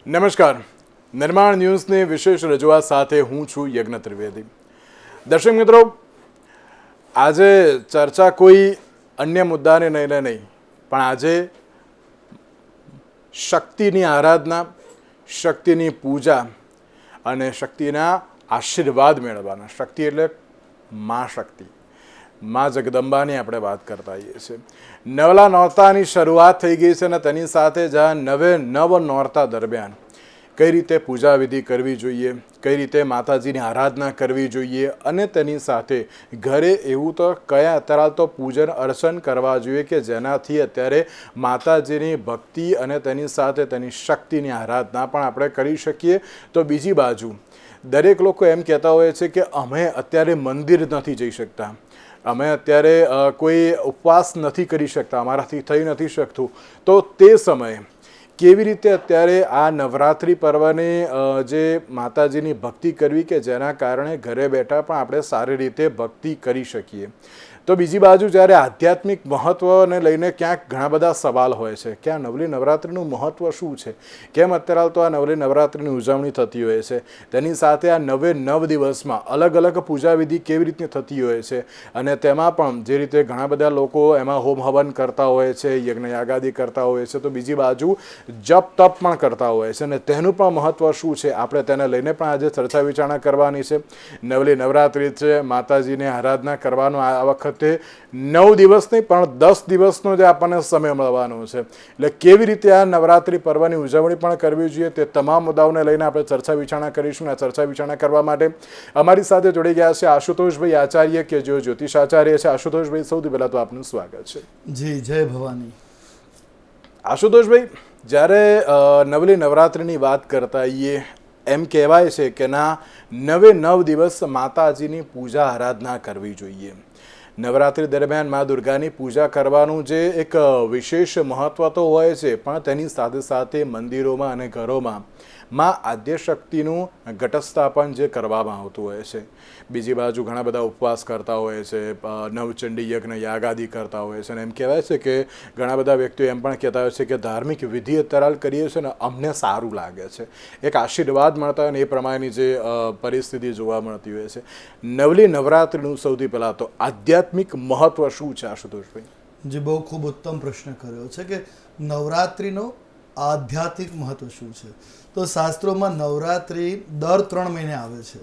નમસ્કાર. નિર્માણ ન્યૂઝની વિશેષ રજૂઆત સાથે હું છું યજ્ઞ ત્રિવેદી. દર્શક મિત્રો, આજે ચર્ચા કોઈ અન્ય મુદ્દાને લઈને નહીં, પણ આજે શક્તિની આરાધના, શક્તિની પૂજા અને શક્તિના આશીર્વાદ મેળવવાના. શક્તિ એટલે મા શક્તિ, મા જગદંબાની આપણે વાત કરતા હોઈએ છીએ. નવલા નોરતાની શરૂઆત થઈ ગઈ છે અને તેની સાથે જ નવ નોરતા દરમિયાન કઈ રીતે પૂજા વિધિ કરવી જોઈએ, કઈ રીતે માતાજીની આરાધના કરવી જોઈએ અને તેની સાથે ઘરે એવું તો કયા અત્યારે તો પૂજન અર્ચન કરવા જોઈએ કે જેનાથી અત્યારે માતાજીની ભક્તિ અને તેની સાથે તેની શક્તિની આરાધના પણ આપણે કરી શકીએ. તો બીજી બાજુ દરેક લોકો એમ કહેતા હોય છે કે અમે અત્યારે મંદિર નથી જઈ શકતા, અમે અત્યારે કોઈ ઉપવાસ નથી કરી શકતા, અમારાથી થઈ નથી શકતું. તો તે સમયે કેવી રીતે અત્યારે આ નવરાત્રિ પર્વની જે માતાજીની ભક્તિ કરવી કે જેના કારણે ઘરે બેઠા પણ આપણે સારી રીતે ભક્તિ કરી શકીએ. તો બીજી બાજુ જ્યારે આધ્યાત્મિક મહત્ત્વને લઈને ક્યાંક ઘણા બધા સવાલ હોય છે કે આ નવલી નવરાત્રિનું મહત્ત્વ શું છે, કેમ અત્યારે તો આ નવલી નવરાત્રિની ઉજવણી થતી હોય છે, તેની સાથે આ 9 દિવસમાં અલગ અલગ પૂજા વિધિ કેવી રીતની થતી હોય છે અને તેમાં પણ જે રીતે ઘણા બધા લોકો એમાં હોમ હવન કરતા હોય છે, યજ્ઞ યાગાદી કરતા હોય છે, તો બીજી બાજુ જપ તપ પણ કરતા હોય છે અને તેનું પણ મહત્ત્વ શું છે આપણે તેને લઈને પણ આજે ચર્ચા વિચારણા કરવાની છે. નવલી નવરાત્રિ છે, માતાજીને આરાધના કરવાનો આ વખત 9 દિવસ નહીં પણ 10 દિવસનો જે આપણને સમય મળવાનો છે. એટલે કેવી રીતે આ નવરાત્રિ પર્વની ઉજવણી પણ કરવી જોઈએ તે તમામ મુદ્દાઓને લઈને આપણે ચર્ચા વિચારણા કરીશું. આ ચર્ચા વિચારણા કરવા માટે અમારી સાથે જોડી ગયા છે આશુતોષભાઈ આચાર્ય કે જેઓ જ્યોતિષ આચાર્ય છે. આશુતોષભાઈ, સૌથી પહેલાં તો આપનું સ્વાગત છે. જી, જય ભવાની. આશુતોષભાઈ, જ્યારે નવલી નવરાત્રિની વાત કરતા હોઈએ એમ કહેવાય છે કે ના 9 દિવસ માતાજીની પૂજા આરાધના કરવી જોઈએ. નવરાત્રિ દરમિયાન મા દુર્ગાની પૂજા કરવાનું જે એક વિશેષ મહત્ત્વ તો હોય છે, પણ તેની સાથે સાથે મંદિરોમાં અને ઘરોમાં મા આદ્યશક્તિનું ઘટસ્થાપન જે કરવામાં આવતું હોય છે. બીજી બાજુ ઘણા બધા ઉપવાસ કરતા હોય છે, નવચંડી યજ્ઞ યાગાદી કરતા હોય છે અને એમ કહેવાય છે કે ઘણા બધા વ્યક્તિઓ એમ પણ કહેતા હોય છે કે ધાર્મિક વિધિ અત્યારે કરીએ છીએ ને અમને સારું લાગે છે, એક આશીર્વાદ મળતા હોય ને એ પ્રમાણેની જે પરિસ્થિતિ જોવા મળતી હોય છે. નવલી નવરાત્રિનું સૌથી પહેલાં તો આધ્યાત્મિક મહત્ત્વ શું છે આશુતોષભાઈ? જે બહુ ખૂબ ઉત્તમ પ્રશ્ન કર્યો છે કે નવરાત્રિનો આધ્યાત્મિક મહત્વ શું છે. તો શાસ્ત્રોમાં નવરાત્રિ દર 3 મહિને આવે છે.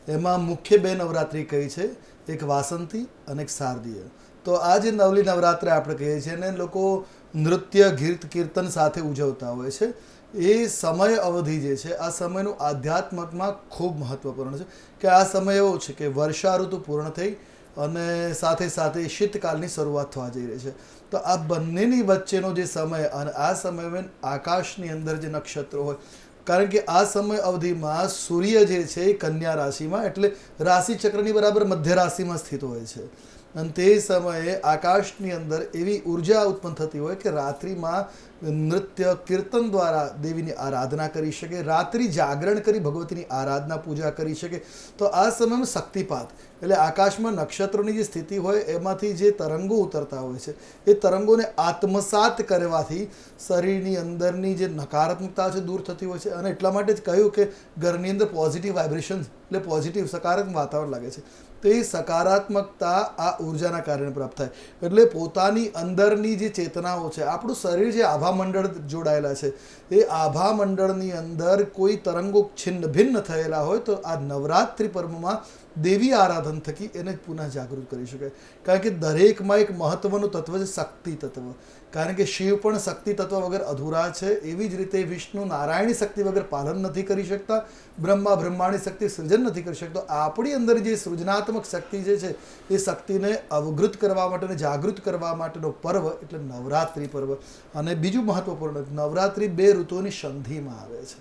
એમાં મુખ્ય 2 નવરાત્રિ કઈ છે, એક વાસંતી અને એક શારદીય. તો આ જે નવલી નવરાત્રિ આપણે કહીએ છીએ ને લોકો નૃત્ય ગીત કીર્તન સાથે ઉજવતા હોય છે. એ સમય અવધિ જે છે આ સમયનું આધ્યાત્મકમાં ખૂબ મહત્વપૂર્ણ છે કે આ સમય એવો છે કે વર્ષા ઋતુ પૂર્ણ થઈ અને સાથે સાથે શીતકાલની શરૂઆત થવા જઈ રહી છે. તો આ બંનેની વચ્ચેનો જે સમય અને આ સમયમાં આકાશની અંદર જે નક્ષત્રો હોય, કારણ કે આ સમય અવધિમાં સૂર્ય જે છે એ કન્યા રાશિમાં એટલે રાશિ ચક્રની બરાબર મધ્ય રાશિમાં સ્થિત હોય છે અને તે સમયે આકાશની અંદર એવી ઉર્જા ઉત્પન્ન થતી હોય કે રાત્રિમાં નૃત્ય કીર્તન દ્વારા દેવીની આરાધના કરી શકે, રાત્રિ જાગરણ કરી ભગવતીની આરાધના પૂજા કરી શકે. તો આ સમયમાં શક્તિપાત એટલે આકાશમાં નક્ષત્રોની જે સ્થિતિ હોય એમાંથી જે તરંગો ઉતરતા હોય છે એ તરંગોને આત્મસાત કરવાથી શરીરની અંદરની જે નકારાત્મકતા છે દૂર થતી હોય છે. અને એટલા માટે જ કહ્યું કે ઘરની અંદર પોઝિટિવ વાઇબ્રેશન એટલે પોઝિટિવ સકારાત્મક વાતાવરણ લાગે છે. તો એ સકારાત્મકતા આ ઉર્જાના કારણે પ્રાપ્ત થાય. એટલે પોતાની અંદરની જે ચેતનાઓ છે, આપણું શરીર જે આભા મંડળ જોડાયેલા છે એ આભા મંડળની અંદર કોઈ તરંગો છિન્ન ભિન્ન થયેલા હોય તો આ નવરાત્રિ પર્વમાં દેવી આરાધન થકી એને પુનઃ જાગૃત કરી શકાય. કારણ કે દરેકમાં એક મહત્વનું તત્વ છે શક્તિ તત્વ. કારણ કે શિવ પણ શક્તિ તત્વ વગર અધૂરા છે. એવી જ રીતે વિષ્ણુ નારાયણી શક્તિ વગર પાલન નથી કરી શકતા, બ્રહ્મા બ્રહ્માણી શક્તિ સર્જન નથી કરી શકતો. આપણી અંદર જે સૃજનાત્મક શક્તિ જે છે એ શક્તિને અવગૃત કરવા માટે અને જાગૃત કરવા માટેનો પર્વ એટલે નવરાત્રિ પર્વ. અને બીજું મહત્વપૂર્ણ, નવરાત્રિ 2 ઋતુઓની સંધિમાં આવે છે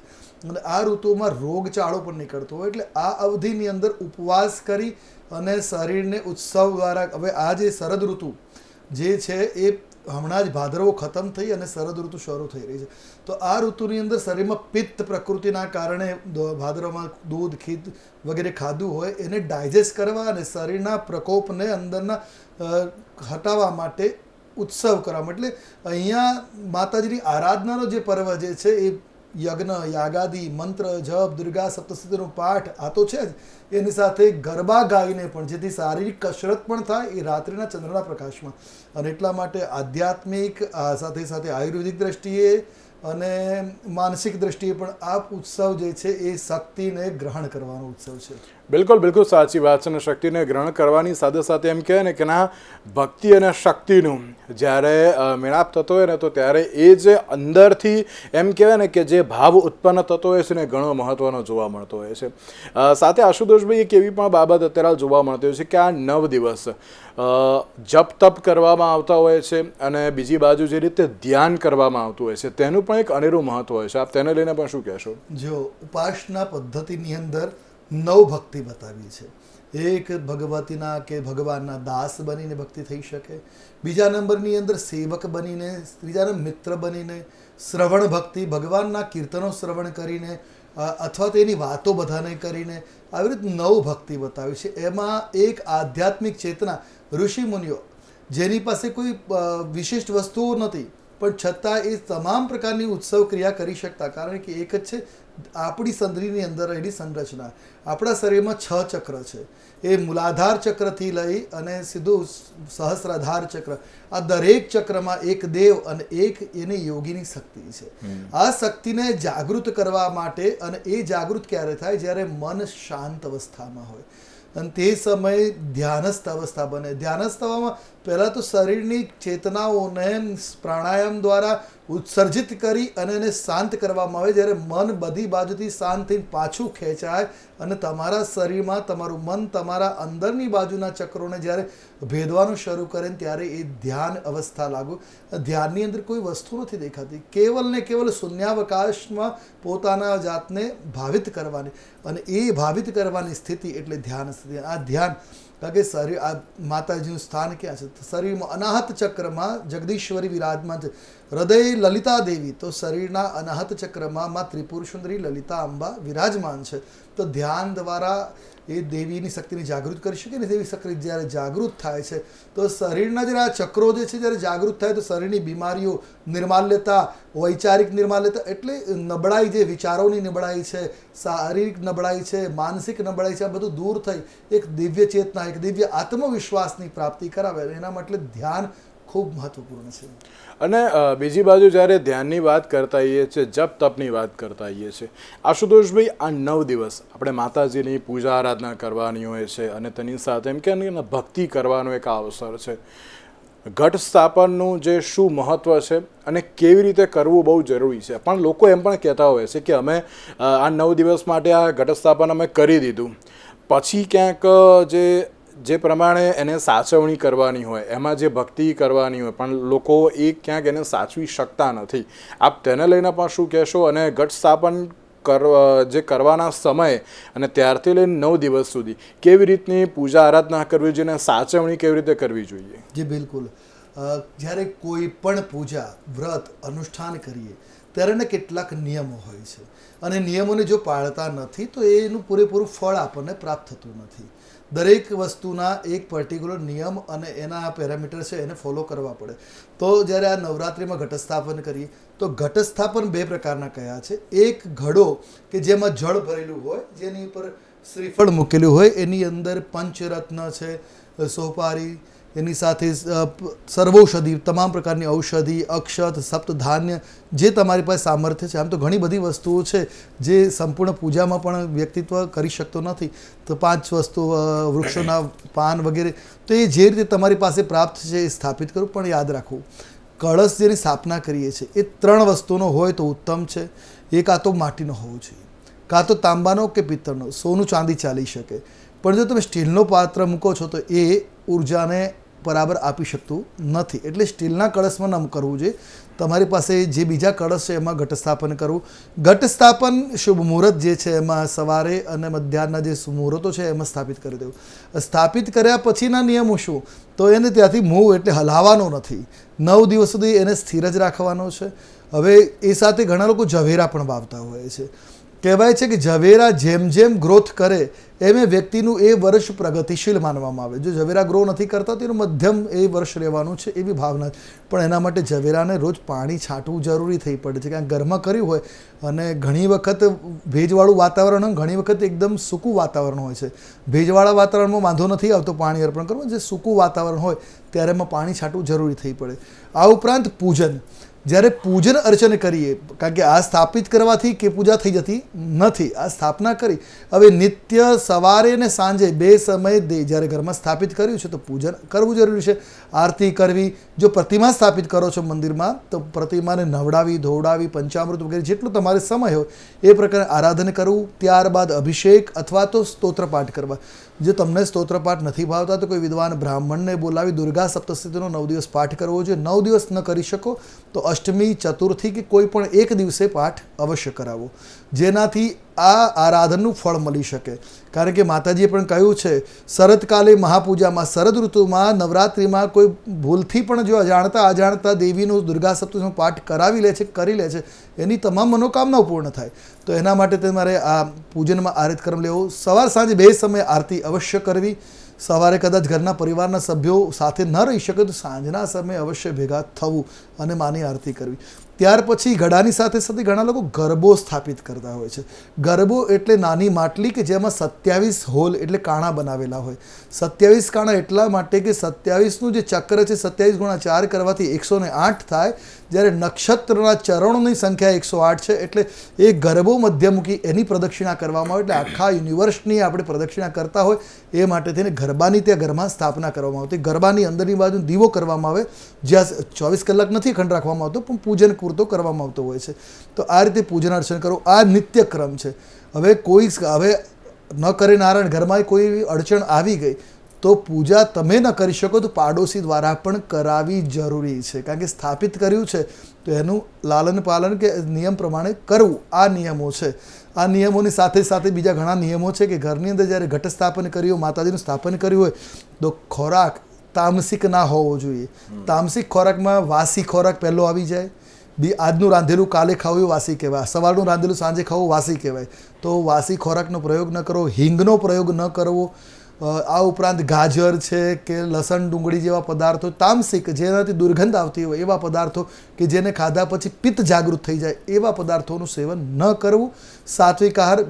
અને આ ઋતુમાં રોગચાળો પણ નીકળતો હોય. એટલે આ અવધિની અંદર ઉપવાસ કરી અને શરીરને ઉત્સવ દ્વારા, હવે આ જે શરદ ઋતુ જે છે એ હમણાં જ ભાદરવો ખતમ થઈ અને શરદ ઋતુ શરૂ થઈ રહી છે. તો આ ઋતુની અંદર શરીરમાં પિત્ત પ્રકૃતિના કારણે ભાદરવામાં દૂધ ખીર વગેરે ખાધું હોય એને ડાયજેસ્ટ કરવા અને શરીરના પ્રકોપને અંદરના હટાવવા માટે ઉત્સવ કરવામાં. એટલે અહીંયા માતાજીની આરાધનાનો જે પર્વ જે છે એ યજ્ઞ યાગાદી મંત્ર જપ દુર્ગા સપ્તશતીનો પાઠ આ તો છે જ, એની સાથે ગરબા ગાઈને પણ, જેથી શારીરિક કસરત પણ થાય એ રાત્રિના ચંદ્રના પ્રકાશમાં. અને એટલા માટે આધ્યાત્મિક સાથે સાથે આયુર્વેદિક દ્રષ્ટિએ અને માનસિક દ્રષ્ટિએ પણ આ ઉત્સવ જે છે એ શક્તિને ગ્રહણ કરવાનો ઉત્સવ છે. બિલકુલ બિલકુલ સાચી વાત છે. અને શક્તિને ગ્રહણ કરવાની સાથે સાથે એમ કહે ને કે ના, ભક્તિ અને શક્તિનું જ્યારે મેળાપ થતો હોય ને તો ત્યારે એ જે અંદરથી એમ કહેવાય ને કે જે ભાવ ઉત્પન્ન થતો હોય છે ને ઘણો મહત્વનો જોવા મળતો હોય છે. સાથે આશુતોષભાઈ એક એવી પણ બાબત અત્યારે જોવા મળતી હોય છે કે આ 9 દિવસ જપ તપ કરવામાં આવતા હોય છે અને બીજી બાજુ જે રીતે ધ્યાન કરવામાં આવતું હોય છે તેનું પણ એક અનેરું મહત્વ હોય છે. આપ તેને લઈને પણ શું કહેશો? જો ઉપાસના પદ્ધતિની અંદર 9 ભક્તિ બતાવી છે. એક ભગવતીના કે ભગવાનના દાસ બનીને ભક્તિ થઈ શકે, બીજા નંબરની અંદર સેવક બનીને, ત્રીજા મિત્ર બનીને, શ્રવણ ભક્તિ ભગવાનના કીર્તનો શ્રવણ કરીને અથવા તેની વાતો બધાને કરીને, આવી રીતે 9 ભક્તિ બતાવી છે. એમાં એક આધ્યાત્મિક ચેતના, ઋષિ મુનિઓ જેની પાસે કોઈ વિશિષ્ટ વસ્તુઓ નથી પણ છતાં એ તમામ પ્રકારની ઉત્સવ ક્રિયા કરી શકતા, કારણ કે એક જ છે આપણી સંધિની અંદર રહેલી સંરચના. આપણા શરીરમાં 6 ચક્ર છે. એ મૂલાધાર ચક્રથી લઈ અને સીધું સહસ્રાધાર ચક્ર, આ દરેક ચક્રમાં એક દેવ અને એક એની યોગીની શક્તિ છે. આ શક્તિને જાગૃત કરવા માટે, અને એ જાગૃત ક્યારે થાય? જ્યારે મન શાંત અવસ્થામાં હોય અને તે સમયે ધ્યાનસ્થ અવસ્થા બને. ધ્યાનસ્થ થવામાં પહેલાં તો શરીરની ચેતનાઓને પ્રાણાયામ દ્વારા ઉત્સર્જિત કરી અને એને શાંત કરવામાં આવે. જ્યારે મન બધી બાજુથી શાંત થઈને પાછું ખેંચાય અને તમારા શરીરમાં તમારું મન તમારા અંદરની બાજુના ચક્રોને જ્યારે ભેદવાનું શરૂ કરે ત્યારે એ ધ્યાન અવસ્થા લાગુ. ધ્યાનની અંદર કોઈ વસ્તુ નથી દેખાતી, કેવલ ને કેવલ શૂન્યાવકાશમાં પોતાના જાતને ભાવિત કરવાની, અને એ ભાવિત કરવાની સ્થિતિ એટલે ધ્યાન સ્થિતિ. આ ધ્યાન, કારણ કે શરીર, આ માતાજીનું સ્થાન ક્યાં છે? શરીરમાં અનાહત ચક્રમાં જગદીશ્વરી વિરાજમાન છે. હૃદય લલિતા દેવી, તો શરીરના અનાહત ચક્રમાં માં ત્રિપુર સુંદરી લલિતા અંબા વિરાજમાન છે. તો ધ્યાન દ્વારા એ દેવીની શક્તિને જાગૃત કરી શકે ને. દેવી શક્તિ જ્યારે જાગૃત થાય છે તો શરીરના જે આ ચક્રો જે છે જ્યારે જાગૃત થાય તો શરીરની બીમારીઓ, નિર્માલ્યતા, વૈચારિક નિર્માલ્યતા એટલે નબળાઈ, જે વિચારોની નબળાઈ છે, શારીરિક નબળાઈ છે, માનસિક નબળાઈ છે, આ બધું દૂર થઈ એક દિવ્ય ચેતના, એક દિવ્ય આત્મવિશ્વાસની પ્રાપ્તિ કરાવે. એના માટે ધ્યાન ખૂબ મહત્વપૂર્ણ છે. અને બીજી બાજુ જ્યારે ધ્યાનની વાત કરતા હોઈએ છીએ, જપ તપની વાત કરતા હોઈએ છીએ, આશુતોષભાઈ આ 9 દિવસ આપણે માતાજીની પૂજા આરાધના કરવાની હોય છે અને તેની સાથે એમ કે ભક્તિ કરવાનો એક અવસર છે. ઘટ સ્થાપનનું જે શું મહત્વ છે અને કેવી રીતે કરવું બહુ જરૂરી છે. પણ લોકો એમ પણ કહેતા હોય છે કે અમે આ 9 દિવસ માટે આ ઘટ સ્થાપન અમે કરી દીધું, પછી ક્યાંક જે પ્રમાણે એને સાચવણી કરવાની હોય, એમાં જે ભક્તિ કરવાની હોય, પણ લોકો એ ક્યાંક એને સાચવી શકતા નથી. આપ તેને લઈને પણ શું કહેશો? અને ઘટ સ્થાપન જે કરવાના સમય અને ત્યારથી લઈને 9 દિવસ સુધી કેવી રીતની પૂજા આરાધના કરવી જોઈએ અને સાચવણી કેવી રીતે કરવી જોઈએ? જી બિલકુલ. જ્યારે કોઈ પણ પૂજા, વ્રત, અનુષ્ઠાન કરીએ ત્યારે એને કેટલાક નિયમો હોય છે, અને નિયમોને જો પાળતા નથી તો એનું પૂરેપૂરું ફળ આપણને પ્રાપ્ત થતું નથી. દરેક વસ્તુના એક પર્ટિક્યુલર નિયમ અને એના પેરામીટર છે, એને ફોલો કરવા પડે. તો જ્યારે આ નવરાત્રિમાં ઘટસ્થાપન કરીએ તો ઘટસ્થાપન 2 પ્રકારના કયા છે. એક ઘડો કે જેમાં જળ ભરેલું હોય, જેની ઉપર શ્રીફળ મૂકેલું હોય, એની અંદર પંચરત્ન છે, સોપારી, એની સાથે સર્વૌષધિ, તમામ પ્રકારની ઔષધિ, અક્ષત, સપ્તધાન્ય, જે તમારી પાસે સામર્થ્ય છે. આમ તો ઘણી બધી વસ્તુઓ છે જે સંપૂર્ણ પૂજામાં પણ વ્યક્તિત્વ કરી શકતો નથી, તો 5 વસ્તુ, વૃક્ષોના પાન વગેરે, તો એ જે રીતે તમારી પાસે પ્રાપ્ત છે એ સ્થાપિત કરવું. પણ યાદ રાખવું, કળશ જેની સ્થાપના કરીએ છીએ એ 3 વસ્તુનો હોય તો ઉત્તમ છે. એક આ તો માટીનો હોવો જોઈએ, કાં તો તાંબાનો કે પિત્તળનો, સોનું ચાંદી ચાલી શકે. પણ જો તમે સ્ટીલનો પાત્ર મૂકો છો તો એ ઉર્જાને બરાબર આપી શકતું નથી. એટલે સ્ટીલના કળશમાં ન કરવું જોઈએ. તમારી પાસે જે બીજા કળશ છે એમાં ઘટસ્થાપન કરવું. ઘટસ્થાપન શુભ મુહૂર્ત જે છે એમાં સવારે અને મધ્યાહના જે મુહૂર્તો છે એમાં સ્થાપિત કરી દેવું. સ્થાપિત કર્યા પછીના નિયમો શું? તો એને ત્યાંથી મૂવ એટલે હલાવવાનો નથી. 9 દિવસ સુધી એને સ્થિર જ રાખવાનો છે. હવે એ સાથે ઘણા લોકો ઝવેરા પણ વાવતા હોય છે. કહેવાય છે કે ઝવેરા જેમ જેમ ગ્રોથ કરે એમ વ્યક્તિનું એ વર્ષ પ્રગતિશીલ માનવામાં આવે. જો ઝવેરા ગ્રો નથી કરતા તો એનું મધ્યમ એ વર્ષ રહેવાનું છે એવી ભાવના. પણ એના માટે ઝવેરાને રોજ પાણી છાંટવું જરૂરી થઈ પડે છે. કારણ કે ઘરમાં કર્યું હોય અને ઘણી વખત ભેજવાળું વાતાવરણ હોય, ઘણી વખત એકદમ સૂકું વાતાવરણ હોય છે. ભેજવાળા વાતાવરણમાં વાંધો નથી આવતો પાણી અર્પણ કરવું. જે સૂકું વાતાવરણ હોય ત્યારે એમાં પાણી છાંટવું જરૂરી થઈ પડે. આ ઉપરાંત પૂજન, જ્યારે પૂજન અર્ચન કરીએ, કારણ કે આ સ્થાપિત કરવાથી કે પૂજા થઈ જતી નથી, આ સ્થાપના કરી. હવે નિત્ય સવારે અને સાંજે 2 સમયે જ્યારે ઘરમાં સ્થાપિત કર્યું છે તો પૂજન કરવું જરૂરી છે. આરતી કરવી. જો પ્રતિમા સ્થાપિત કરો છો મંદિરમાં તો પ્રતિમાને નવડાવી, ધોવડાવી, પંચામૃત વગેરે જેટલો તમારે સમય હોય એ પ્રકારે આરાધન કરવું. ત્યારબાદ અભિષેક અથવા તો સ્તોત્રપાઠ કરવા. જો તમને સ્તોત્રપાઠ નથી ભાવતા તો કોઈ વિદ્વાન બ્રાહ્મણને બોલાવી દુર્ગા સપ્તશતીનો 9 દિવસ પાઠ કરવો જોઈએ. 9 દિવસ ન કરી શકો તો અષ્ટમી, ચતુર્થી કે કોઈ પણ એક દિવસે પાઠ અવશ્ય કરાવો, જેનાથી આ આરાધનનું ફળ મળી શકે. કારણ કે માતાજીએ પણ કહ્યું છે શરદકાલે મહાપૂજામાં, શરદ ઋતુમાં, નવરાત્રિમાં કોઈ ભૂલથી પણ જો અજાણતા દેવીનું દુર્ગા સપ્તશતીનો પાઠ કરાવી લે છે, કરી લે છે, એની તમામ મનોકામનાઓ પૂર્ણ થાય. તો એના માટે તમારે આ પૂજનમાં આ રીત કર્મ લેવો. સવાર સાંજ 2 સમયે આરતી અવશ્ય કરવી. સવારે કદાચ ઘરના પરિવારના સભ્યો સાથે ન રહી શકે તો સાંજના સમયે અવશ્ય ભેગા થવું અને માની આરતી કરવી. ત્યાર પછી ઘડાની સાથે સાથે ઘણા લોકો ગરબો સ્થાપિત કરતા હોય છે. ગરબો એટલે નાની માટલી કે જેમાં 27 હોલ એટલે કાણા બનાવેલા હોય. 27 કાણા એટલા માટે કે 27નું જે ચક્ર છે 27 ગુણ્યા 4 કરવાથી 108 થાય. જ્યારે નક્ષત્રના ચરણોની સંખ્યા 108 છે. એટલે એ ગરબો મધ્ય મૂકી એની પ્રદક્ષિણા કરવામાં આવે. એટલે આખા યુનિવર્સની આપણે પ્રદક્ષિણા કરતા હોય એ માટે થઈને ગરબાની ત્યાં ઘરમાં સ્થાપના કરવામાં આવતી. ગરબાની અંદરની બાજુ દીવો કરવામાં આવે, જ્યાં 24 કલાક નથી અખંડ રાખવામાં આવતો પણ પૂજન પૂરતો કરવામાં આવતો હોય છે. તો આ રીતે પૂજન અર્ચન કરો. આ નિત્યક્રમ છે. હવે ન કરે નારાયણ, ઘરમાં કોઈ અડચણ આવી ગઈ તો પૂજા તમે ન કરી શકો તો પાડોશી દ્વારા પણ કરાવી જરૂરી છે. કારણ કે સ્થાપિત કર્યું છે તો એનું લાલન પાલન કે નિયમ પ્રમાણે કરવું, આ નિયમો છે. આ નિયમોની સાથે સાથે બીજા ઘણા નિયમો છે કે ઘરની અંદર જ્યારે ઘટ સ્થાપન કર્યું હોય, માતાજીનું સ્થાપન કર્યું હોય તો ખોરાક તામસિક ના હોવો જોઈએ. તામસિક ખોરાકમાં વાસી ખોરાક પહેલો આવી જાય. આજનું રાંધેલું કાલે ખાવું એ વાસી કહેવાય. સવારનું રાંધેલું સાંજે ખાવું વાસી કહેવાય. તો વાસી ખોરાકનો પ્રયોગ ન કરવો, હિંગનો પ્રયોગ ન કરવો. આ ઉપરાંત ગાજર છે કે લસણ, ડુંગળી જેવા પદાર્થો તામસિક, જેનાથી દુર્ગંધ આવતી હોય એવા પદાર્થો કે જેને ખાધા પછી પિત્ત જાગૃત થઈ જાય એવા પદાર્થોનું સેવન ન કરવું. સાત્વિક આહાર.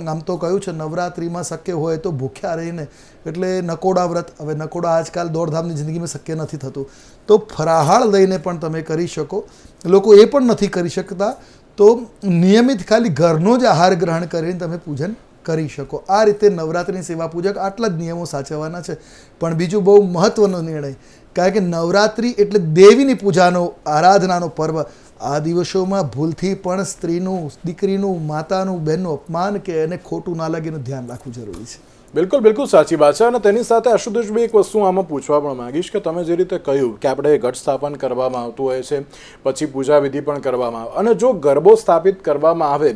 આમ તો કહ્યું છે નવરાત્રિમાં શક્ય હોય તો ભૂખ્યા રહીને, એટલે નકોડા વ્રત. હવે નકોડા આજકાલ દોડધામની જિંદગીમાં શક્ય નથી થતું તો ફરાહાળ લઈને પણ તમે કરી શકો. લોકો એ પણ નથી કરી શકતા તો નિયમિત ખાલી ઘરનો જ આહાર ગ્રહણ કરીને તમે પૂજન કરી શકો. આ રીતે નવરાત્રિની સેવા પૂજક આટલા જ નિયમો સાચવવાના છે. પણ બીજું બહુ મહત્વનો નિર્ણય, કારણ કે નવરાત્રિ એટલે દેવીની પૂજાનો, આરાધનાનો પર્વ. આ દિવસોમાં ભૂલથી પણ સ્ત્રીનું, દીકરીનું, માતાનું, બહેનનું અપમાન કે એને ખોટું ના લાગે એનું ધ્યાન રાખવું જરૂરી છે. બિલકુલ બિલકુલ સાચી વાત છે. અને તેની સાથે આશુતોષભાઈ એક વસ્તુ આમાં પૂછવા પણ માંગીશ કે તમે જે રીતે કહ્યું કે આપણે ઘટ સ્થાપન કરવામાં આવતું હોય છે, પછી પૂજા વિધિ પણ કરવામાં આવે, અને જો ગરબો સ્થાપિત કરવામાં આવે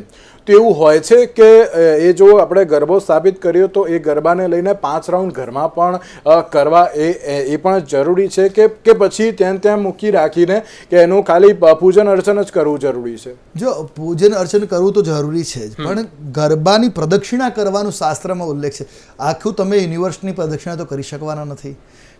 તો એવું હોય છે કે એ જો આપણે ગરબો સ્થાપિત કર્યો તો એ ગરબાને લઈને 5 રાઉન્ડ ઘરમાં પણ કરવા એ પણ જરૂરી છે કે પછી ત્યાં મૂકી રાખીને કે એનું ખાલી પૂજન અર્ચન જ કરવું જરૂરી છે? જો પૂજન અર્ચન કરવું તો જરૂરી છે જ, પણ ગરબાની પ્રદક્ષિણા કરવાનું શાસ્ત્રમાં ઉલ્લેખ છે. આખું તમે યુનિવર્સની પ્રદક્ષિણા તો કરી શકવાના નથી.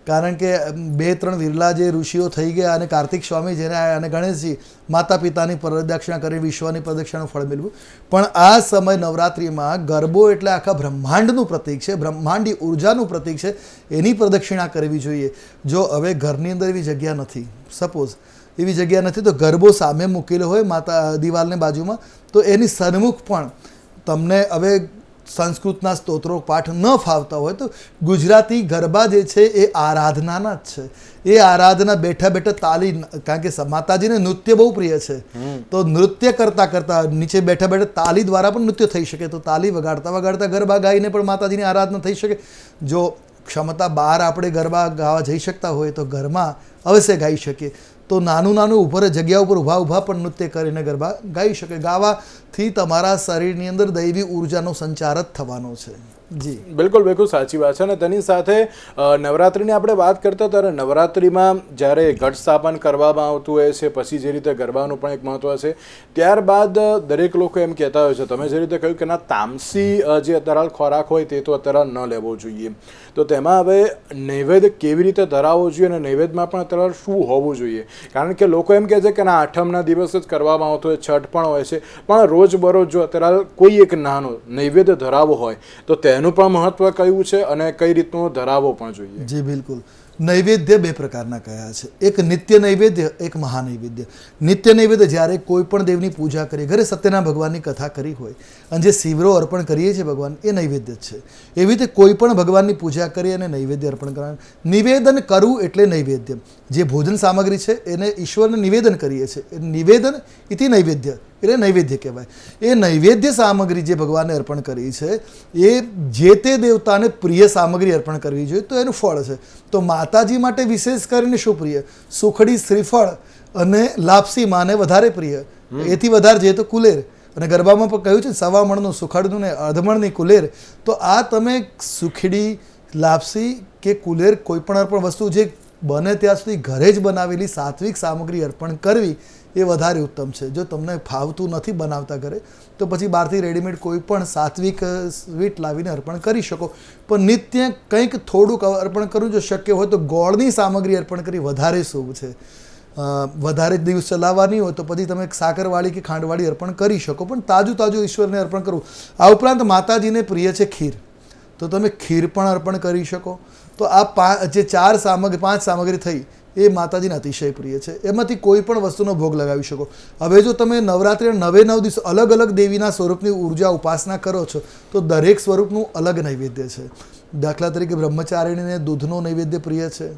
કારણ કે 2-3 વિરલા જે ઋષિઓ થઈ ગયા અને કાર્તિક સ્વામી જેને અને ગણેશજી માતા પિતાની પ્રદક્ષિણા કરી વિશ્વની પ્રદક્ષિણાનું ફળ મેળવ્યું. પણ આ સમય નવરાત્રિમાં ગરબો એટલે આખા બ્રહ્માંડનું પ્રતીક છે, બ્રહ્માંડી ઉર્જાનું પ્રતીક છે. એની પ્રદક્ષિણા કરવી જોઈએ. જો હવે ઘરની અંદર એવી જગ્યા નથી, સપોઝ એવી જગ્યા નથી તો ગરબો સામે મૂકેલો હોય માતા દિવાલની બાજુમાં, તો એની સન્મુખ પણ તમને હવે સંસ્કૃતના સ્તોત્રો પાઠ ન ફાવતા હોય તો ગુજરાતી ગરબા જે છે એ આરાધનાના જ છે. એ આરાધના બેઠા બેઠા તાલી, કારણ કે માતાજીને નૃત્ય બહુ પ્રિય છે, તો નૃત્ય કરતા કરતા નીચે બેઠા બેઠા તાલી દ્વારા પણ નૃત્ય થઈ શકે. તો તાલી વગાડતા વગાડતા ગરબા ગાઈને પણ માતાજીની આરાધના થઈ શકે. જો ક્ષમતા બહાર આપણે ગરબા ગાવા જઈ શકતા હોય તો ઘરમાં અવશ્ય ગાઈ શકીએ. તો નાનું ઉપર જગ્યા ઉપર ઊભા પણ નૃત્ય કરીને ગરબા ગાઈ શકે. ગાવાથી તમારા શરીરની અંદર દૈવી ઉર્જાનો સંચાર જ થવાનો છે. જી બિલકુલ બિલકુલ સાચી વાત છે. અને તેની સાથે નવરાત્રિની આપણે વાત કરતા ત્યારે નવરાત્રિમાં જ્યારે ઘટ સ્થાપન કરવામાં આવતું હોય છે, પછી જે રીતે ગરબાનું પણ એક મહત્વ છે, ત્યારબાદ દરેક લોકો એમ કહેતા હોય છે, તમે જે રીતે કહ્યું કે ના તામસી જે અત્યારે ખોરાક હોય તે તો અત્યારે ન લેવો જોઈએ, તો તેમાં હવે નૈવેદ્ય કેવી રીતે ધરાવવો જોઈએ અને નૈવેદ્યમાં પણ અત્યારે શું હોવું જોઈએ? કારણ કે લોકો એમ કહે છે કે ના આઠમના દિવસે જ કરવામાં આવતો હોય, છઠ પણ હોય છે, પણ રોજબરોજ જો અત્યારે કોઈ એક નાનો નૈવેદ્ય ધરાવવો હોય તો તેનું પણ મહત્વ કયું છે અને કઈ રીતનું ધરાવવો પણ જોઈએ? જી બિલકુલ. નૈવેદ્ય બે પ્રકારના કયા છે, એક નિત્ય નૈવેદ્ય, એક મહાનૈવેદ્ય. નિત્ય નૈવેદ્ય જ્યારે કોઈ પણ દેવની પૂજા કરી, ઘરે સત્યનારાયણ ભગવાનની કથા કરી હોય અને જે શિવરો અર્પણ કરીએ છીએ ભગવાન, એ નૈવેદ્ય જ છે. એવી રીતે કોઈ પણ ભગવાનની પૂજા કરી અને નૈવેદ્ય અર્પણ કરવાનું. નિવેદન કરવું એટલે નૈવેદ્ય. જે ભોજન સામગ્રી છે એને ઈશ્વરને નિવેદન કરીએ છીએ, એ નિવેદન ઇતિ નૈવેદ્ય એટલે નૈવેદ્ય કહેવાય. એ નૈવેદ્ય સામગ્રી જે ભગવાનને અર્પણ કરી છે એ જે તે દેવતાને પ્રિય સામગ્રી અર્પણ કરવી જોઈએ, તો એનું ફળ છે. તો માતાજી માટે વિશેષ કરીને શું પ્રિય? સુખડી, શ્રીફળ અને લાપસી માને વધારે પ્રિય. એથી વધારે જોઈએ તો કુલેર. અને ગરબામાં પણ કહ્યું છે સવા મણનું સુખડનું ને અધમણની કુલેર. તો આ તમે સુખડી, લાપસી કે કુલેર, કોઈ પણ અર્પણ વસ્તુ જે બને ત્યાં સુધી ઘરે જ બનાવેલી સાત્વિક સામગ્રી અર્પણ કરવી એ વધારે ઉત્તમ છે. જો તમને ફાવતું નથી બનાવતા ઘરે, તો પછી બહારથી રેડીમેડ કોઈ પણ સાત્વિક સ્વીટ લાવીને અર્પણ કરી શકો. પણ નિત્ય કંઈક થોડુંક અર્પણ કરવું, જો શક્ય હોય તો ગોળની સામગ્રી અર્પણ કરી વધારે શુભ છે. વધારે દિવસ ચલાવવાની હોય તો પછી તમે સાકરવાળી કે ખાંડવાળી અર્પણ કરી શકો, પણ તાજું તાજું ઈશ્વરને અર્પણ કરવું. આ ઉપરાંત માતાજીને પ્રિય છે ખીર, તો તમે ખીર પણ અર્પણ કરી શકો. તો આ જે પાંચ સામગ્રી થઈ એ માતાજીને અતિશય પ્રિય છે. એમાંથી કોઈ પણ વસ્તુનો ભોગ લગાવી શકો. હવે જો તમે નવરાત્રિના 9 દિવસ અલગ અલગ દેવીના સ્વરૂપની ઉર્જા ઉપાસના કરો છો તો દરેક સ્વરૂપનું અલગ નૈવેદ્ય છે. દાખલા તરીકે બ્રહ્મચારિણીને દૂધનો નૈવેદ્ય પ્રિય છે,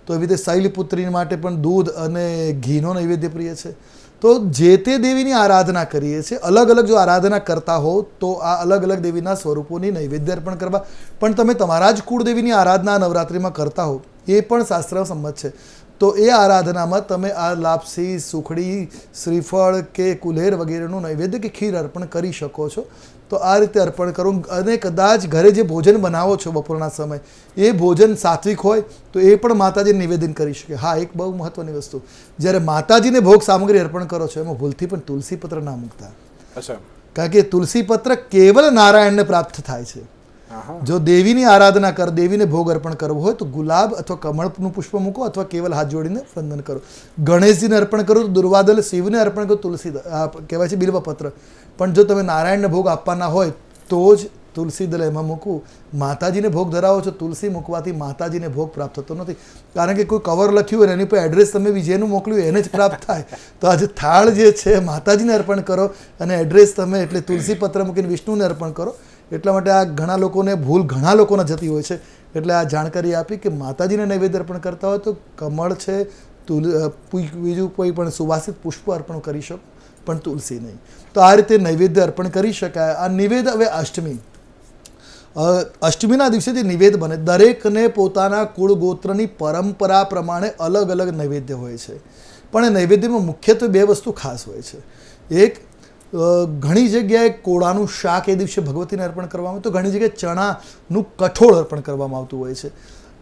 તો એવી રીતે શૈલપુત્રી માટે પણ દૂધ અને ઘીનો નૈવેદ્ય પ્રિય છે. તો જે તે દેવીની આરાધના કરીએ છીએ, અલગ અલગ જો આરાધના કરતા હો તો આ અલગ અલગ દેવીના સ્વરૂપોની નૈવેદ્ય અર્પણ કરવા. પણ તમે તમારા જ કુળદેવીની આરાધના નવરાત્રિમાં કરતા હો એ પણ શાસ્ત્ર સંમત છે. તો એ આરાધનામાં તમે આ લાપસી, સુખડી, શ્રીફળ કે કુલેર વગેરેનું નૈવેદ્ય કે ખીર અર્પણ કરી શકો છો. તો આ રીતે અર્પણ કરો. અને કદાચ ઘરે જે ભોજન બનાવો છો બપોરના સમય, એ ભોજન સાત્વિક હોય તો એ પણ માતાજીને નિવેદન કરી શકે. હા, એક બહુ મહત્વની વસ્તુ, જ્યારે માતાજીને ભોગ સામગ્રી અર્પણ કરો છો એમાં ભૂલથી પણ તુલસી પત્ર ના મૂકતા. અચ્છા. કારણ કે તુલસી પત્ર કેવલ નારાયણને પ્રાપ્ત થાય છે. જો દેવીની આરાધના કર, દેવીને ભોગ અર્પણ કરવો હોય તો ગુલાબ અથવા કમળનું પુષ્પ મૂકો અથવા કેવલ હાથ જોડીને વંદન કરો. ગણેશજીને અર્પણ કરો તો દુર્વાદલ, શિવને અર્પણ કરો તુલસી કહેવાય છે બિલ્વપત્ર. પણ જો તમે નારાયણને ભોગ આપવાના હોય તો જ તુલસી દળ એમાં મૂકવું. માતાજીને ભોગ ધરાવો છો, તુલસી મૂકવાથી માતાજીને ભોગ પ્રાપ્ત થતો નથી. કારણ કે કોઈ કવર લખ્યું હોય એની પર એડ્રેસ તમે જેનું મોકલ્યું એને જ પ્રાપ્ત થાય. તો આજે થાળ જે છે માતાજીને અર્પણ કરો અને એડ્રેસ તમે એટલે તુલસી પત્ર મૂકીને વિષ્ણુને અર્પણ કરો. એટલા માટે આ ઘણા લોકોને ભૂલ ઘણા લોકોને જતી હોય છે. એટલે આ જાણકારી આપી કે માતાજીને નૈવેદ્ય અર્પણ કરતા હોય તો કમળ છે, બીજું કોઈ પણ સુવાસિત પુષ્પ અર્પણ કરી શકો, પણ તુલસી નહીં. તો આ રીતે નૈવેદ્ય અર્પણ કરી શકાય. આ નિવેદ હવે અષ્ટમીના દિવસે જે નિવેદ બને, દરેકને પોતાના કુળ ગોત્રની પરંપરા પ્રમાણે અલગ અલગ નૈવેદ્ય હોય છે. પણ એ નૈવેદ્યમાં મુખ્યત્વે બે વસ્તુ ખાસ હોય છે. એક, ઘણી જગ્યાએ કોળાનું શાક એ દિવસે ભગવતીને અર્પણ કરવામાં આવે, તો ઘણી જગ્યાએ ચણાનું કઠોળ અર્પણ કરવામાં આવતું હોય છે.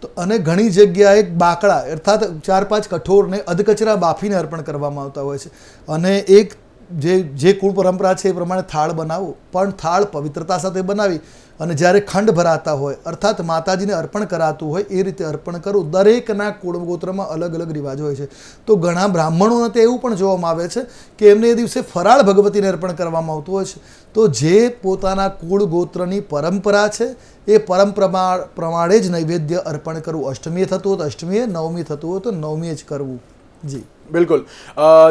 તો અને ઘણી જગ્યાએ બાકડા અર્થાત 4-5 કઠોળને અધકચરા બાફીને અર્પણ કરવામાં આવતા હોય છે. અને એક જે કુળ પરંપરા છે એ પ્રમાણે થાળ બનાવવું, પણ થાળ પવિત્રતા સાથે બનાવી અને જ્યારે ખંડ ભરાતા હોય અર્થાત માતાજીને અર્પણ કરાતું હોય એ રીતે અર્પણ કરવું. દરેકના કુળ ગોત્રમાં અલગ અલગ રિવાજો હોય છે. તો ઘણા બ્રાહ્મણોને તો એવું પણ જોવામાં આવે છે કે એમને એ દિવસે ફરાળ ભગવતીને અર્પણ કરવામાં આવતું હોય છે. તો જે પોતાના કુળ ગોત્રની પરંપરા છે એ પરંપરા પ્રમાણે જ નૈવેદ્ય અર્પણ કરવું. અષ્ટમીએ થતું હોય તો અષ્ટમીએ, નવમી થતું હોય તો નવમીએ જ કરવું. જી બિલકુલ.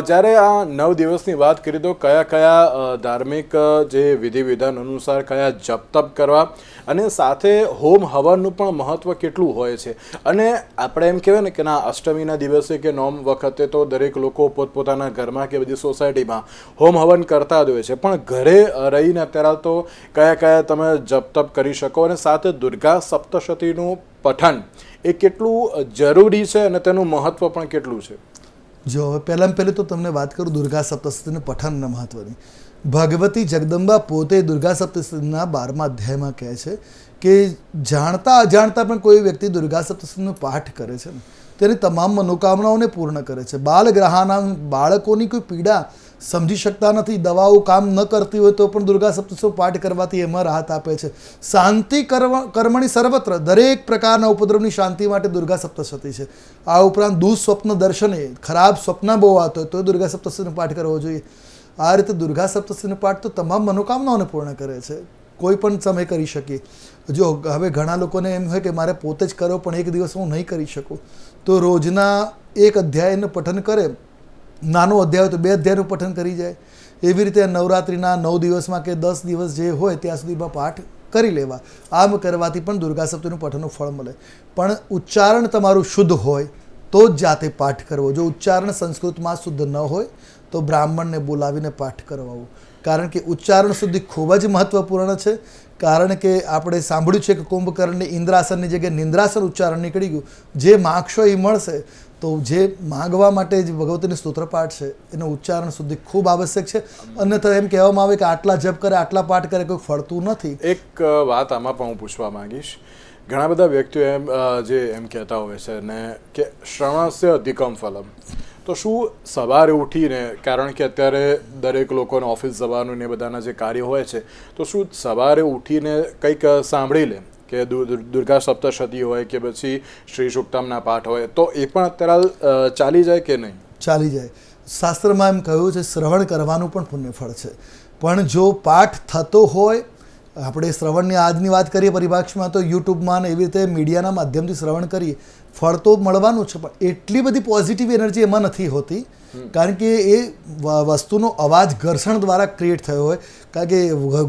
જ્યારે આ 9 દિવસની વાત કરી તો કયા કયા ધાર્મિક જે વિધિ વિધાન અનુસાર કયા જપ તપ કરવા અને સાથે હોમ હવનનું પણ મહત્વ કેટલું હોય છે? અને આપણે એમ કહેવાય ને કે ના અષ્ટમીના દિવસે કે નોમ વખતે તો દરેક લોકો પોતપોતાના ઘરમાં કે બધી સોસાયટીમાં હોમ હવન કરતા જ હોય છે, પણ ઘરે રહીને અત્યારે તો કયા કયા તમે જપ તપ કરી શકો અને સાથે દુર્ગા સપ્તશતીનું પઠન એ કેટલું જરૂરી છે અને તેનું મહત્વ પણ કેટલું છે? જો હવે પહેલાં તો તમને વાત કરું દુર્ગા સપ્તશતીનું પઠનના મહત્વની. ભગવતી જગદંબા પોતે દુર્ગા સપ્તશતીના 12મા અધ્યાયમાં કહે છે કે જાણતા અજાણતા પણ કોઈ વ્યક્તિ દુર્ગા સપ્તશતીનો પાઠ કરે છે ને તેની તમામ મનોકામનાઓને પૂર્ણ કરે છે. બાલગ્રહાના બાળકોની કોઈ પીડા સમજી શકતા નથી, દવાઓ કામ ન કરતી હોય તો પણ દુર્ગા સપ્તશતીનો પાઠ કરવાથી એમાં રાહત આપે છે. શાંતિ કર્મણી સર્વત્ર, દરેક પ્રકારના ઉપદ્રવની શાંતિ માટે દુર્ગા સપ્તશતી છે. આ ઉપરાંત દુઃસ્વપ્ન દર્શને, ખરાબ સ્વપ્ન બહુ આવતો હોય તો દુર્ગા સપ્તશતીનો પાઠ કરવો જોઈએ. આ રીતે દુર્ગા સપ્તશતીનો પાઠ તો તમામ મનોકામનાઓને પૂર્ણ કરે છે. કોઈ પણ સમય કરી શકીએ. જો હવે ઘણા લોકોને એમ હોય કે મારે પોતે જ કરો પણ એક દિવસ હું નહીં કરી શકું, તો રોજના એક અધ્યાયનું પઠન કરે. નાનો અધ્યાય હોય તો 2 અધ્યાયનું પઠન કરી જાય. એવી રીતે નવરાત્રિના 9 દિવસમાં કે 10 દિવસ જે હોય ત્યાં સુધીમાં પાઠ કરી લેવા. આમ કરવાથી પણ દુર્ગા સપ્તશતીનું પઠનનું ફળ મળે. પણ ઉચ્ચારણ તમારું શુદ્ધ હોય તો જ જાતે પાઠ કરવો. જો ઉચ્ચારણ સંસ્કૃતમાં શુદ્ધ ન હોય તો બ્રાહ્મણને બોલાવીને પાઠ કરવાવું. કારણ કે ઉચ્ચારણ શુદ્ધિ ખૂબ જ મહત્વપૂર્ણ છે. કારણ કે આપણે સાંભળ્યું છે કે કુંભકર્ણની ઇન્દ્રાસનની જગ્યાએ નિંદ્રાસન ઉચ્ચારણ નીકળી ગયું. જે માગશો એ મળશે. તો જે માગવા માટે જે ભગવતીની સ્તોત્રપાઠ છે એનું ઉચ્ચારણ શુદ્ધિ ખૂબ આવશ્યક છે. અન્યથા એમ કહેવામાં આવે કે આટલા જપ કરે, આટલા પાઠ કરે, કોઈ ફળતું નથી. એક વાત આમાં પણ હું પૂછવા માંગીશ. ઘણા બધા વ્યક્તિઓ એમ કહેતા હોય છે ને કે શ્રવણસ્ય અધિકમ ફલમ. તો શું સવારે ઉઠીને, કારણ કે અત્યારે દરેક લોકોને ઓફિસ જવાનું ને બધાના જે કાર્ય હોય છે, તો શું સવારે ઉઠીને કંઈક સાંભળી લે કે દુર્ગા સપ્તશતી હોય કે પછી શ્રી સુક્તમના પાઠ હોય તો એ પણ અત્યારે ચાલી જાય કે નહીં? ચાલી જાય. શાસ્ત્રમાં એમ કહ્યું છે શ્રવણ કરવાનું પણ પુણ્યફળ છે. પણ જો પાઠ થતો હોય, આપણે શ્રવણની આજની વાત કરીએ પરિભાષામાં તો યુટ્યુબમાં ને એવી રીતે મીડિયાના માધ્યમથી શ્રવણ કરીએ, ફળ તો મળવાનું છે પણ એટલી બધી પોઝિટિવ એનર્જી એમાં નથી હોતી. કારણ કે એ વસ્તુનો અવાજ ઘર્ષણ દ્વારા ક્રિએટ થયો હોય. કારણ કે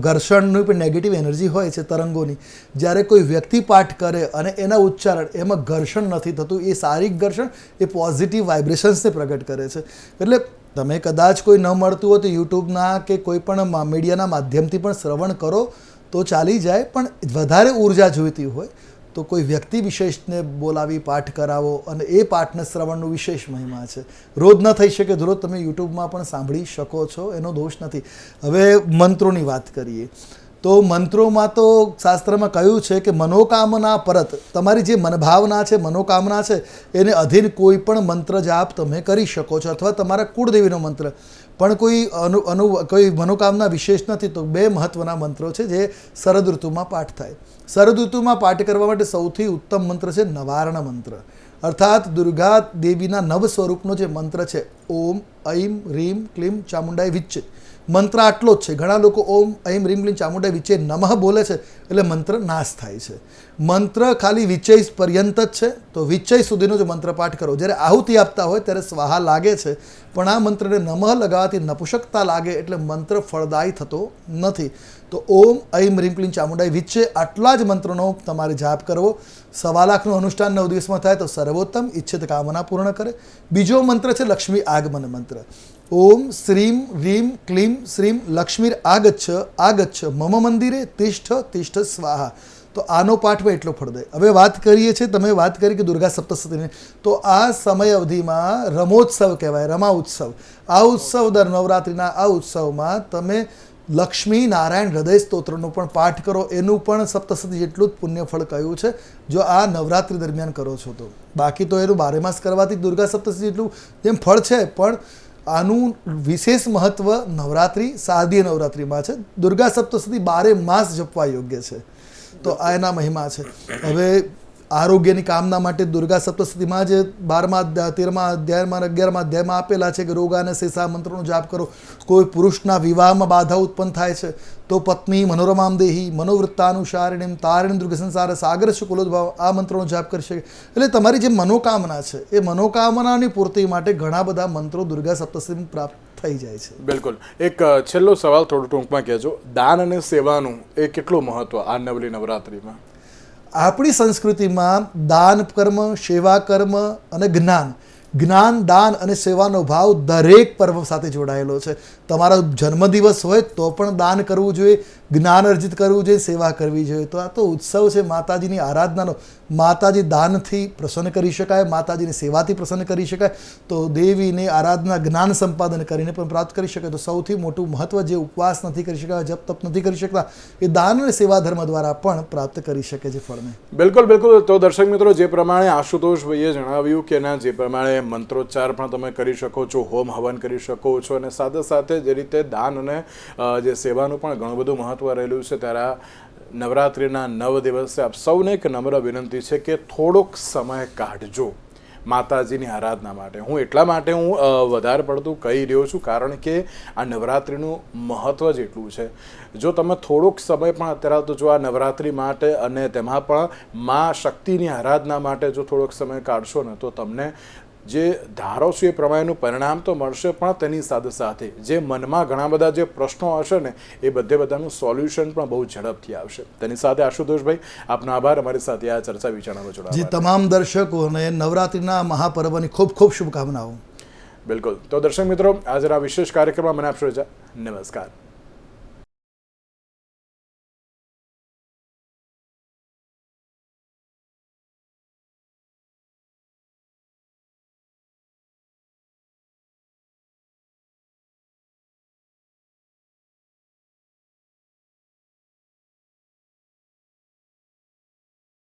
ઘર્ષણની પણ નેગેટિવ એનર્જી હોય છે તરંગોની. જ્યારે કોઈ વ્યક્તિ પાઠ કરે અને એના ઉચ્ચારણ એમાં ઘર્ષણ નથી થતું, એ શારીરિક ઘર્ષણ એ પોઝિટિવ વાઇબ્રેશન્સને પ્રગટ કરે છે. એટલે તમે કદાચ કોઈ ન મળતું હોય તો યુટ્યુબના કે કોઈ પણ મીડિયાના માધ્યમથી પણ શ્રવણ કરો તો ચાલી જાય. પણ વધારે ઉર્જા જોઈતી હોય તો કોઈ વ્યક્તિ વિશેષને બોલાવી પાઠ કરાવો અને એ પાઠને શ્રવણનું વિશેષ મહિમા છે. રોજ ન થઈ શકે તો રોજ તમે યુટ્યુબમાં પણ સાંભળી શકો છો, એનો દોષ નથી. હવે મંત્રોની વાત કરીએ તો મંત્રોમાં તો શાસ્ત્રમાં કહ્યું છે કે મનોકામના પરત, તમારી જે મનભાવના છે, મનોકામના છે એને અધીન કોઈ પણ મંત્ર જાપ તમે કરી શકો છો, અથવા તમારા કુળદેવીનો મંત્ર. પણ કોઈ મનોકામના વિશેષ નથી તો 2 મહત્વના મંત્રો છે જે શરદ ઋતુમાં પાઠ થાય. શરદ ઋતુમાં પાઠ કરવા માટે સૌથી ઉત્તમ મંત્ર છે નવારણ મંત્ર. અર્થાત દુર્ગા દેવીના નવ સ્વરૂપનો જે મંત્ર છે, ઓમ ઐમ રીમ ક્લીમ ચામુંડાય વિચ્ચે. મંત્ર આટલો જ છે. ઘણા લોકો ઓમ ઐમ રીમ ક્લીમ ચામુંડાય વિચ્ચે નમઃ બોલે છે એટલે મંત્ર નાશ થાય છે. મંત્ર ખાલી વિચય પર્યંત જ છે. તો વિચય સુધીનો જો મંત્ર પાઠ કરો, જ્યારે આહુતિ આપતા હોય ત્યારે સ્વાહા લાગે છે, પણ આ મંત્રને નમઃ લગાવવાથી નપુષકતા લાગે એટલે મંત્ર ફળદાયી થતો નથી. તો ઓમ ઐમ રીમ ક્લીમ ચામુંડાય વિચ્ચે આટલા જ મંત્રનો તમારે જાપ કરવો. 1.25 લાખનું અનુષ્ઠાન 9 દિવસમાં થાય તો સર્વોત્તમ, ઈચ્છિત કામના પૂર્ણ કરે. બીજો મંત્ર છે લક્ષ્મી આગમન મંત્ર. ઓમ શ્રીમ રીમ ક્લીમ શ્રીમ લક્ષ્મીર આગચ્છ આગચ્છ મમ મંદિરે તિષ્ઠ તિષ્ઠ સ્વાહા. તો આનો પાઠમાં એટલો ફળદાય. હવે વાત કરીએ છીએ, તમે વાત કરી કે દુર્ગા સપ્તશતીની, તો આ સમય અવધિમાં રમોત્સવ કહેવાય, રમા ઉત્સવ. આ ઉત્સવ દર નવરાત્રિના આ ઉત્સવમાં તમે લક્ષ્મી નારાયણ હૃદય સ્તોત્રનો પણ પાઠ કરો. એનું પણ સપ્તશતી જેટલું જ પુણ્યફળ કહ્યું છે જો આ નવરાત્રિ દરમિયાન કરો છો તો. બાકી તો એનું 12 માસ કરવાથી દુર્ગા સપ્તશતી જેટલું જેમ ફળ છે, પણ આનું વિશેષ મહત્વ નવરાત્રિ, શારદીય નવરાત્રિમાં છે. દુર્ગા સપ્તશતી 12 માસ જપવા યોગ્ય છે. તો આ એના મહિમા છે. હવે આરોગ્યની કામના માટે દુર્ગા સપ્તશતીમાં જે 12મા 13મા અધ્યાયમાં 11મા અધ્યાયમાં આપેલા છે કે રોગાને શેષા મંત્રનો જાપ કરો. કોઈ પુરુષના વિવાહમાં બાધા ઉત્પન્ન થાય છે તો પત્ની મનોરમામ દેહી મનોવૃત્તાનુસારિણીમ તારિણી દુર્ગ સંસાર સાગર શુકુલોદ્ભાવ આ મંત્રનો જાપ કરી શકે. એટલે તમારી જે મનોકામના છે એ મનોકામનાની પૂર્તિ માટે ઘણા બધા મંત્રો દુર્ગા સપ્તશતી પ્રાપ્ત થઈ જાય છે. બિલકુલ. એક છેલ્લો સવાલ થોડું ટૂંકમાં કહેજો, દાન અને સેવાનું એ કેટલું મહત્વ આ નવલી નવરાત્રિમાં? આપણી સંસ્કૃતિમાં દાન કર્મ, સેવા કર્મ અને જ્ઞાન દાન અને સેવાનો ભાવ દરેક પર્વ સાથે જોડાયેલો છે. તમારો જન્મદિવસ હોય તો પણ દાન કરવું જોઈએ. જ્ઞાન અર્જિત કરવું જોઈએ, સેવા કરવી જોઈએ. તો આ તો ઉત્સવ છે માતાજીની આરાધનાનો. માતાજી દાનથી પ્રસન્ન કરી શકાય, માતાજીની સેવાથી પ્રસન્ન કરી શકાય, તો દેવીની આરાધના જ્ઞાન સંપાદન કરીને પણ પ્રાપ્ત કરી શકાય. તો સૌથી મોટું મહત્વ જે ઉપવાસ નથી કરી શકાય, જપ તપ નથી કરી શકતા, એ દાન અને સેવા ધર્મ દ્વારા પણ પ્રાપ્ત કરી શકે છે ફળને. બિલકુલ બિલકુલ. તો દર્શક મિત્રો, જે પ્રમાણે આશુતોષભાઈએ જણાવ્યું કે ના જે પ્રમાણે મંત્રોચ્ચાર પણ તમે કરી શકો છો, હોમ હવન કરી શકો છો, અને સાથે સાથે જે રીતે દાન અને જે સેવાનું પણ ઘણું બધું મહત્વ રહેલું છે, ત્યારે નવરાત્રિના 9 દિવસે આપ સૌને એક નમ્ર વિનંતી છે કે થોડોક સમય કાઢજો માતાજીની આરાધના માટે. હું એટલા માટે વધારે પડતું કહી રહ્યો છું કારણ કે આ નવરાત્રિનું મહત્ત્વ જ એટલું છે. જો તમે થોડોક સમય પણ અત્યારે તો જો આ નવરાત્રિ માટે અને તેમાં પણ મા શક્તિની આરાધના માટે જો થોડોક સમય કાઢશો ને, તો તમને જે ધારો છો એ પ્રમાણેનું પરિણામ તો મળશે, પણ તેની સાથે સાથે જે મનમાં ઘણા બધા જે પ્રશ્નો હશે ને, એ બધાનું સોલ્યુશન પણ બહુ ઝડપથી આવશે. તેની સાથે આશુતોષભાઈ, આપનો આભાર અમારી સાથે આ ચર્ચા વિચારણામાં જોડાવા. જે તમામ દર્શકોને નવરાત્રિના મહાપર્વની ખૂબ ખૂબ શુભકામનાઓ. બિલકુલ. તો દર્શક મિત્રો, આજના વિશેષ કાર્યક્રમમાં મને આપશો રજા. નમસ્કાર.